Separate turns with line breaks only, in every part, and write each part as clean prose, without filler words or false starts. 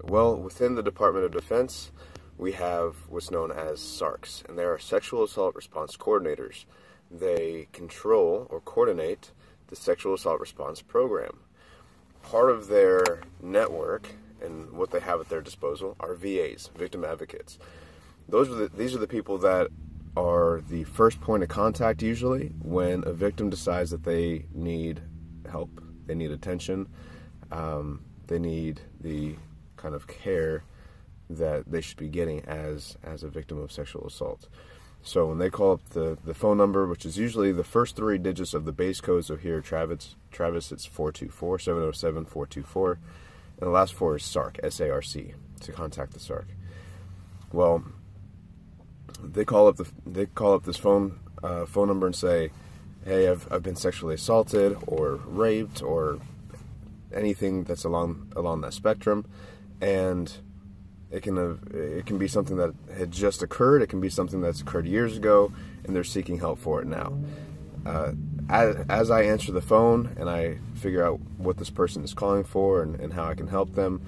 Well, within the Department of Defense, we have what's known as SARCs, and they are Sexual Assault Response Coordinators. They control or coordinate the Sexual Assault Response Program. Part of their network and what they have at their disposal are VAs, Victim Advocates. These are the people that are the first point of contact usually when a victim decides that they need help, they need attention, they need the kind of care that they should be getting as a victim of sexual assault. So when they call up the phone number, which is usually the first 3 digits of the base code, so here Travis, it's 424, 707-424, and the last 4 is SARC, S-A-R-C, to contact the SARC. Well, they call up this phone number and say, hey, I've been sexually assaulted or raped or anything that's along that spectrum, and it can be something that had just occurred. It can be something that's occurred years ago, and they're seeking help for it now. As I answer the phone and I figure out what this person is calling for and how I can help them,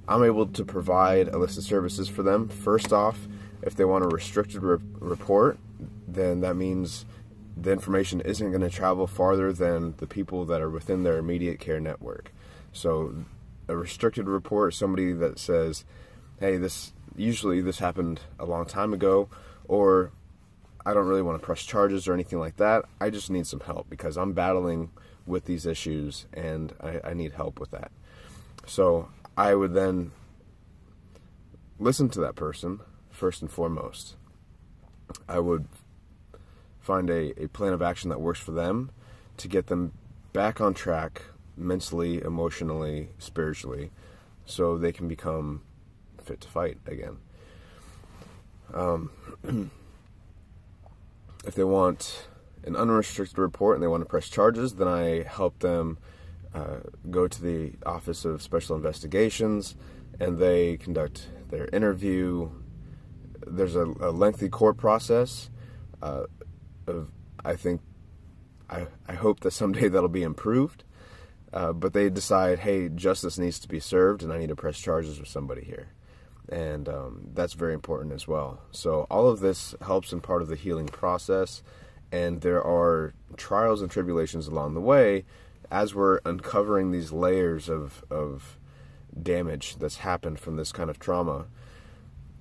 I'm able to provide a list of services for them. First off, if they want a restricted report, then that means the information isn't going to travel farther than the people that are within their immediate care network. So a restricted report is somebody that says, hey, this happened a long time ago, or I don't really want to press charges or anything like that. I just need some help because I'm battling with these issues and I need help with that. So I would then listen to that person first and foremost. I would find a plan of action that works for them to get them back on track mentally, emotionally, spiritually, so they can become fit to fight again. If they want an unrestricted report and they want to press charges, then I help them go to the Office of Special Investigations, and they conduct their interview. There's a lengthy court process. I hope that someday that'll be improved. But they decide, hey, justice needs to be served, and I need to press charges with somebody here. And that's very important as well. So all of this helps in part of the healing process, and there are trials and tribulations along the way as we're uncovering these layers of damage that's happened from this kind of trauma.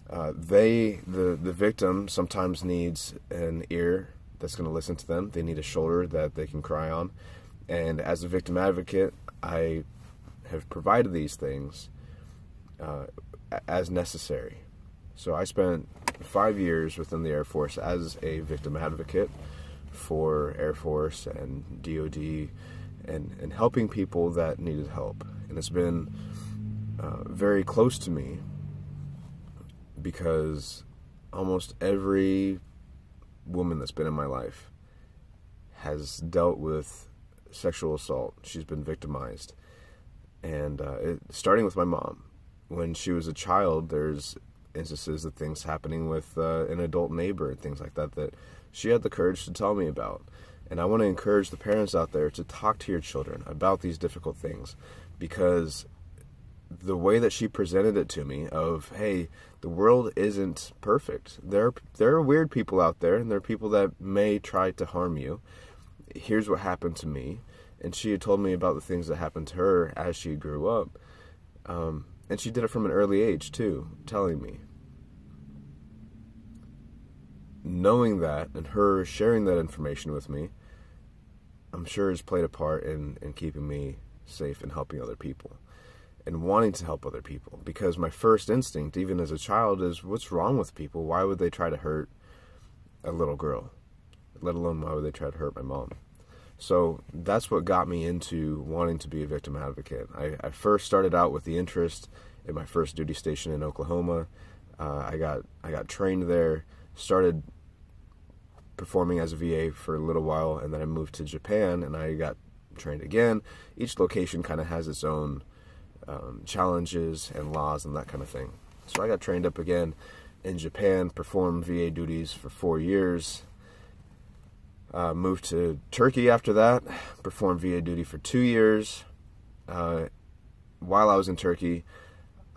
The victim sometimes needs an ear that's going to listen to them. They need a shoulder that they can cry on. And as a victim advocate, I have provided these things as necessary. So I spent 5 years within the Air Force as a victim advocate for Air Force and DoD and helping people that needed help. And it's been very close to me because almost every woman that's been in my life has dealt with sexual assault. She's been victimized. And starting with my mom. When she was a child, there's instances of things happening with an adult neighbor and things like that that she had the courage to tell me about. And I want to encourage the parents out there to talk to your children about these difficult things, because the way that she presented it to me of, hey, the world isn't perfect. There are weird people out there, and there are people that may try to harm you. Here's what happened to me. And she had told me about the things that happened to her as she grew up. And she did it from an early age, too, telling me. Knowing that and her sharing that information with me, I'm sure has played a part in keeping me safe and helping other people and wanting to help other people. Because my first instinct, even as a child, is what's wrong with people? Why would they try to hurt a little girl? Let alone why would they try to hurt my mom? So that's what got me into wanting to be a victim advocate. I first started out with the interest in my first duty station in Oklahoma. I got trained there, started performing as a VA for a little while, and then I moved to Japan and I got trained again. Each location kind of has its own challenges and laws and that kind of thing. So I got trained up again in Japan, performed VA duties for 4 years. Moved to Turkey after that, performed VA duty for 2 years. While I was in Turkey,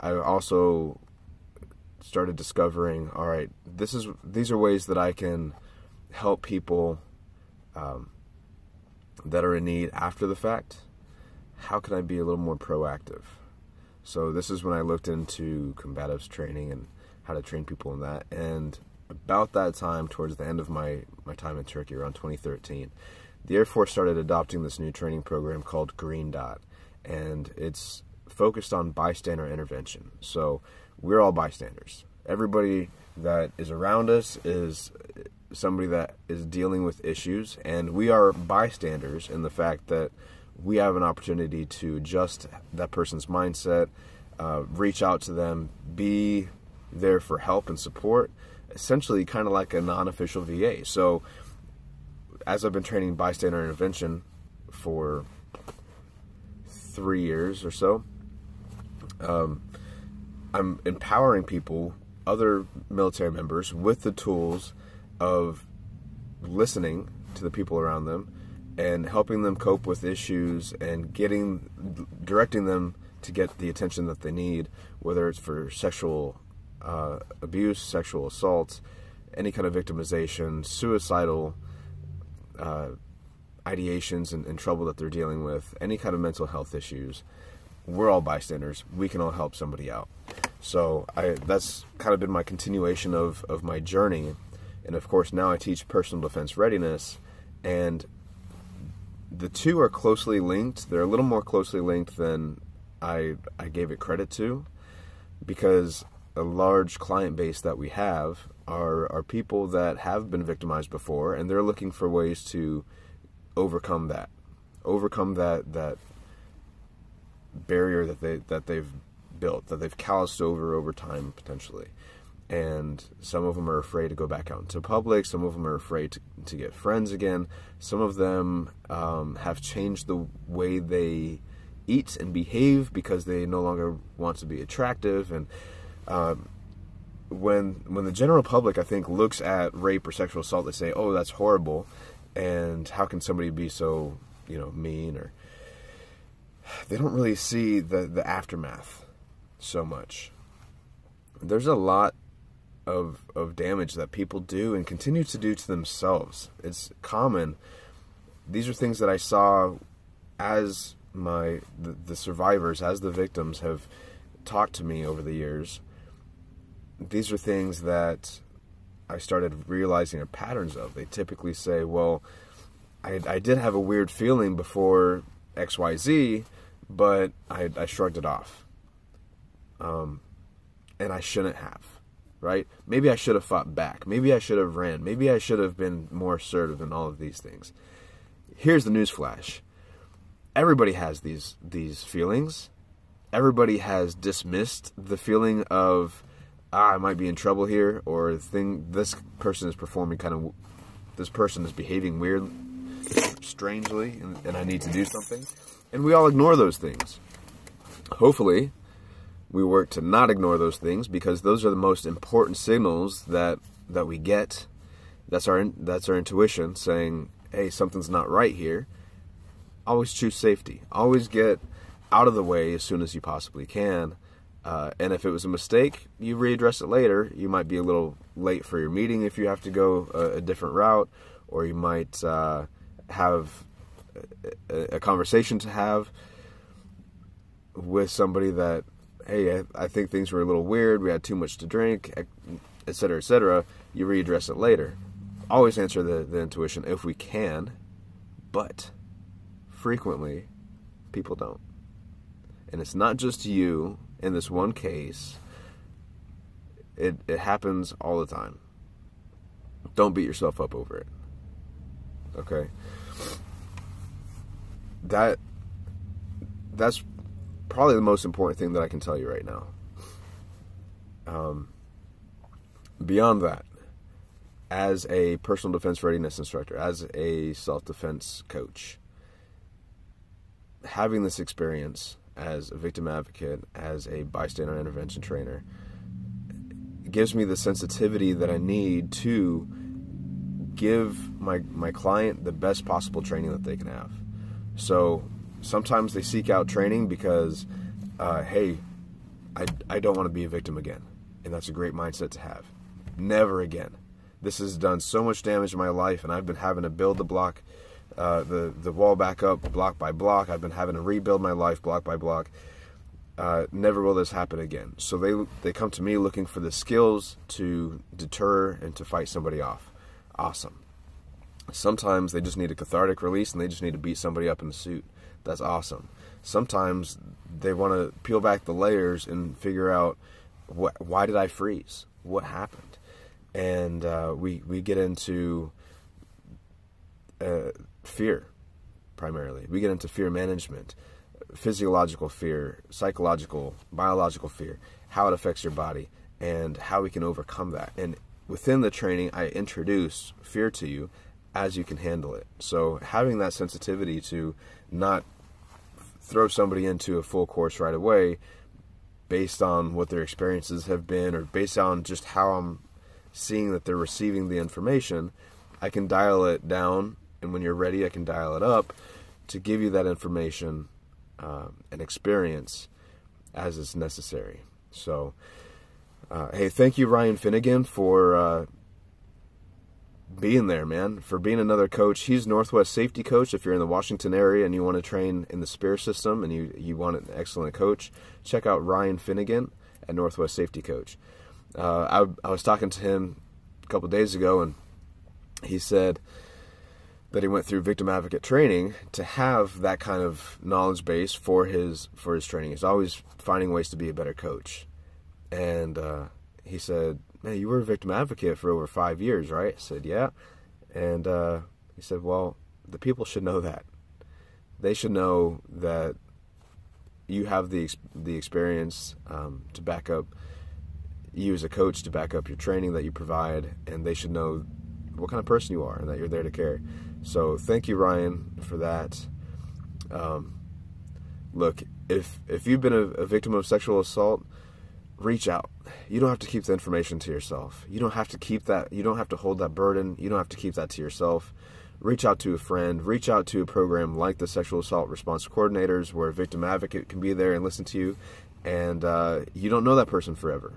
I also started discovering, all right, these are ways that I can help people that are in need after the fact. How can I be a little more proactive? So this is when I looked into combatives training and how to train people in that. And about that time, towards the end of my time in Turkey, around 2013, the Air Force started adopting this new training program called Green Dot. And it's focused on bystander intervention. So we're all bystanders. Everybody that is around us is somebody that is dealing with issues, and we are bystanders in the fact that we have an opportunity to adjust that person's mindset, reach out to them, be there for help and support, essentially kind of like a non-official VA. So as I've been training bystander intervention for 3 years or so, I'm empowering people, other military members, with the tools of listening to the people around them and helping them cope with issues and directing them to get the attention that they need, whether it's for sexual abuse, sexual assault, any kind of victimization, suicidal ideations and trouble that they're dealing with, any kind of mental health issues. We're all bystanders. We can all help somebody out. So that's kind of been my continuation of my journey. And of course, now I teach personal defense readiness, and the two are closely linked. They're a little more closely linked than I gave it credit to, because a large client base that we have are people that have been victimized before, and they're looking for ways to overcome that barrier that they've built, that they've calloused over time potentially. And some of them are afraid to go back out into public. Some of them are afraid to get friends again. Some of them have changed the way they eat and behave because they no longer want to be attractive. And when the general public, I think, looks at rape or sexual assault, they say, "Oh, that's horrible," and how can somebody be so, mean? Or they don't really see the aftermath so much. There's a lot of damage that people do and continue to do to themselves. It's common. These are things that I saw as the survivors, as the victims have talked to me over the years. These are things that I started realizing are patterns of. They typically say, well, I did have a weird feeling before XYZ, but I shrugged it off. And I shouldn't have. Right? Maybe I should have fought back. Maybe I should have ran. Maybe I should have been more assertive in all of these things. Here's the newsflash. Everybody has these feelings. Everybody has dismissed the feeling of, I might be in trouble here, or this person is performing this person is behaving weird, strangely, and I need to do something. And we all ignore those things. Hopefully, we work to not ignore those things, because those are the most important signals that we get. That's our intuition saying, hey, something's not right here. Always choose safety. Always get out of the way as soon as you possibly can. And if it was a mistake, you readdress it later. You might be a little late for your meeting if you have to go a different route, or you might have a conversation to have with somebody that, hey, I think things were a little weird, we had too much to drink, etc., etc. You readdress it later. Always answer the intuition if we can, but frequently people don't. And it's not just you in this one case. It happens all the time. Don't beat yourself up over it. Okay? That's probably the most important thing that I can tell you right now. Beyond that, as a personal defense readiness instructor, as a self-defense coach, having this experience as a victim advocate, as a bystander intervention trainer, gives me the sensitivity that I need to give my client the best possible training that they can have. So sometimes they seek out training because, hey, I don't want to be a victim again. And that's a great mindset to have. Never again. This has done so much damage in my life, and I've been having to build the block, the wall back up block by block. I've been having to rebuild my life block by block. Never will this happen again. So they come to me looking for the skills to deter and to fight somebody off. Awesome. Sometimes they just need a cathartic release and they just need to beat somebody up in the suit. That's awesome. Sometimes they want to peel back the layers and figure out why did I freeze? What happened? And we get into fear, primarily. We get into fear management, physiological fear, psychological, biological fear, how it affects your body, and how we can overcome that. And within the training, I introduce fear to you as you can handle it. So having that sensitivity to not throw somebody into a full course right away based on what their experiences have been, or based on just how I'm seeing that they're receiving the information, I can dial it down, and when you're ready, I can dial it up to give you that information and experience as it's necessary. So, hey, thank you, Ryan Finnegan, for being there, man, for being another coach. He's Northwest safety coach. If you're in the Washington area and you want to train in the SPEAR system and you want an excellent coach, check out Ryan Finnegan at Northwest Safety Coach. I was talking to him a couple of days ago, and he said that he went through victim advocate training to have that kind of knowledge base for his training. He's always finding ways to be a better coach. And he said, man, you were a victim advocate for over 5 years, right? I said, yeah. And he said, well, the people should know that. They should know that you have the experience to back up you as a coach, to back up your training that you provide, and they should know what kind of person you are and that you're there to care. So thank you, Ryan, for that. Look, if you've been a victim of sexual assault, reach out. You don't have to keep the information to yourself. You don't have to keep that. You don't have to hold that burden. You don't have to keep that to yourself. Reach out to a friend. Reach out to a program like the Sexual Assault Response Coordinators, where a victim advocate can be there and listen to you. And you don't know that person forever.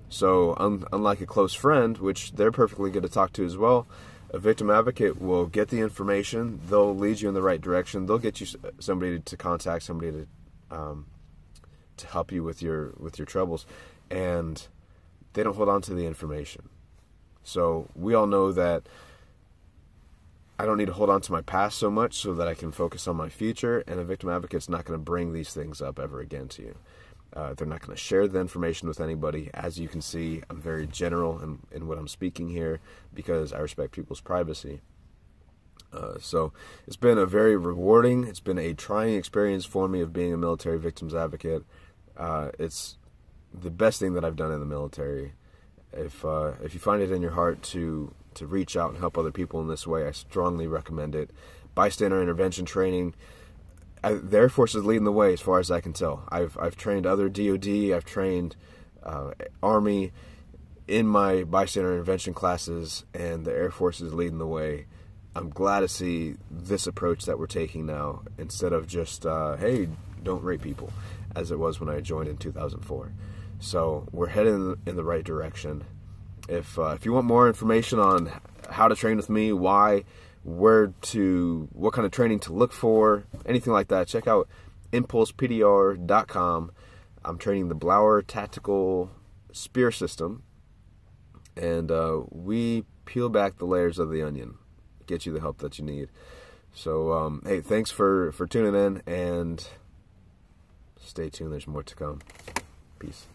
So unlike a close friend, which they're perfectly good to talk to as well, a victim advocate will get the information. They'll lead you in the right direction. They'll get you somebody to contact, somebody to help you with your troubles, and they don't hold on to the information. So we all know that I don't need to hold on to my past so much so that I can focus on my future, and a victim advocate's not going to bring these things up ever again to you. They're not going to share the information with anybody. As you can see, I'm very general in what I'm speaking here because I respect people's privacy. So it's been a very rewarding, it's been a trying experience for me of being a military victims advocate. It's the best thing that I've done in the military. If you find it in your heart to reach out and help other people in this way, I strongly recommend it. Bystander intervention training, the Air Force is leading the way as far as I can tell. I've trained other DOD, I've trained Army in my bystander intervention classes, and the Air Force is leading the way. I'm glad to see this approach that we're taking now, instead of just, hey, don't rape people, as it was when I joined in 2004. So we're heading in the right direction. If you want more information on how to train with me, why, what kind of training to look for, anything like that, check out impulsepdr.com. I'm training the Blauer tactical SPEAR system, and we peel back the layers of the onion, get you the help that you need. So, hey, thanks for tuning in, and stay tuned. There's more to come. Peace.